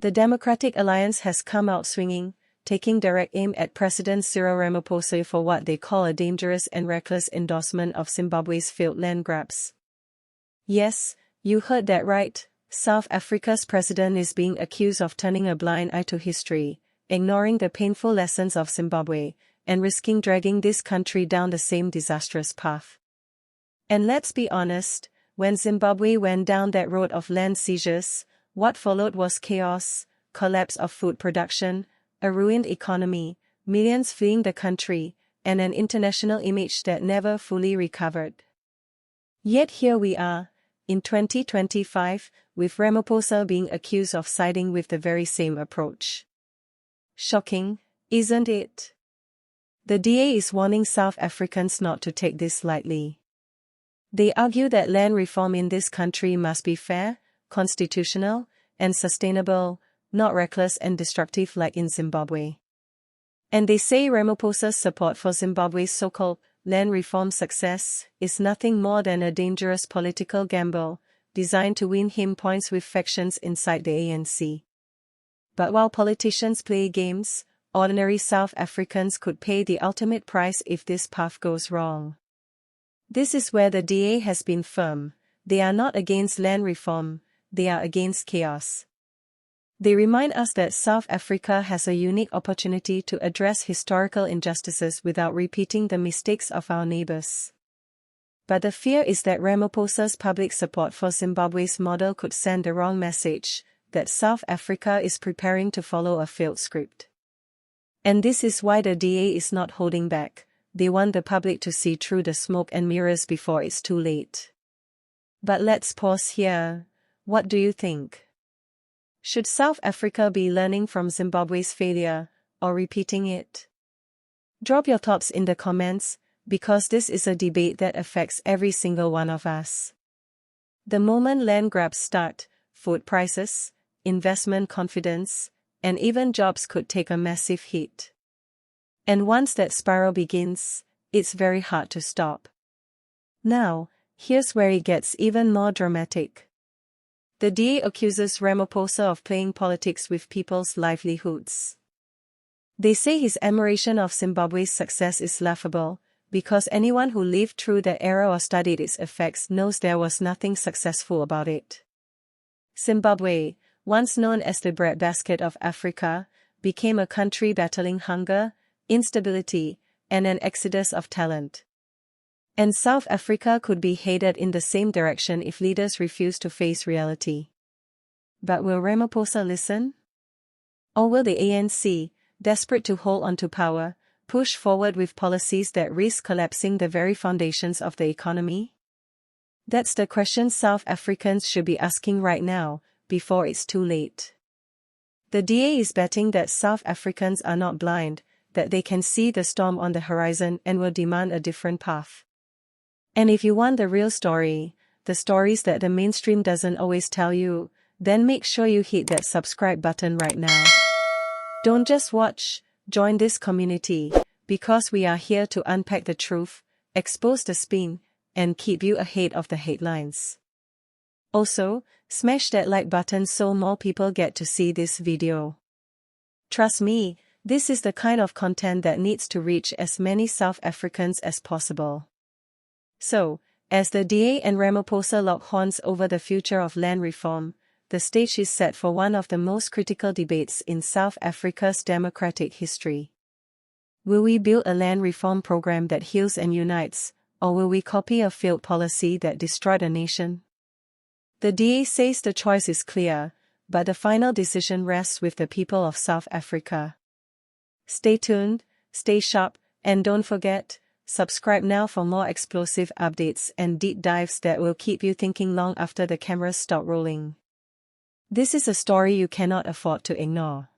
The Democratic Alliance has come out swinging, taking direct aim at President Cyril Ramaphosa for what they call a dangerous and reckless endorsement of Zimbabwe's failed land grabs. Yes, you heard that right. South Africa's president is being accused of turning a blind eye to history, ignoring the painful lessons of Zimbabwe, and risking dragging this country down the same disastrous path. And let's be honest, when Zimbabwe went down that road of land seizures, what followed was chaos, collapse of food production, a ruined economy, millions fleeing the country, and an international image that never fully recovered. Yet here we are, in 2025, with Ramaphosa being accused of siding with the very same approach. Shocking, isn't it? The DA is warning South Africans not to take this lightly. They argue that land reform in this country must be fair, constitutional, and sustainable, not reckless and destructive like in Zimbabwe. And they say Ramaphosa's support for Zimbabwe's so-called land reform success is nothing more than a dangerous political gamble, designed to win him points with factions inside the ANC. But while politicians play games, ordinary South Africans could pay the ultimate price if this path goes wrong. This is where the DA has been firm. They are not against land reform, they are against chaos. They remind us that South Africa has a unique opportunity to address historical injustices without repeating the mistakes of our neighbors. But the fear is that Ramaphosa's public support for Zimbabwe's model could send the wrong message, that South Africa is preparing to follow a failed script. And this is why the DA is not holding back. They want the public to see through the smoke and mirrors before it's too late. But let's pause here. What do you think? Should South Africa be learning from Zimbabwe's failure, or repeating it? Drop your thoughts in the comments, because this is a debate that affects every single one of us. The moment land grabs start, food prices, investment confidence, and even jobs could take a massive hit. And once that spiral begins, it's very hard to stop. Now, here's where it gets even more dramatic. The DA accuses Ramaphosa of playing politics with people's livelihoods. They say his admiration of Zimbabwe's success is laughable, because anyone who lived through the era or studied its effects knows there was nothing successful about it. Zimbabwe, once known as the breadbasket of Africa, became a country battling hunger, instability, and an exodus of talent. And South Africa could be headed in the same direction if leaders refuse to face reality. But will Ramaphosa listen? Or will the ANC, desperate to hold onto power, push forward with policies that risk collapsing the very foundations of the economy? That's the question South Africans should be asking right now, before it's too late. The DA is betting that South Africans are not blind, that they can see the storm on the horizon and will demand a different path. And if you want the real story, the stories that the mainstream doesn't always tell you, then make sure you hit that subscribe button right now. Don't just watch, join this community, because we are here to unpack the truth, expose the spin, and keep you ahead of the headlines. Also, smash that like button so more people get to see this video. Trust me, this is the kind of content that needs to reach as many South Africans as possible. So, as the DA and Ramaphosa lock horns over the future of land reform, the stage is set for one of the most critical debates in South Africa's democratic history. Will we build a land reform program that heals and unites, or will we copy a failed policy that destroyed a nation? The DA says the choice is clear, but the final decision rests with the people of South Africa. Stay tuned, stay sharp, and don't forget, subscribe now for more explosive updates and deep dives that will keep you thinking long after the cameras stop rolling. This is a story you cannot afford to ignore.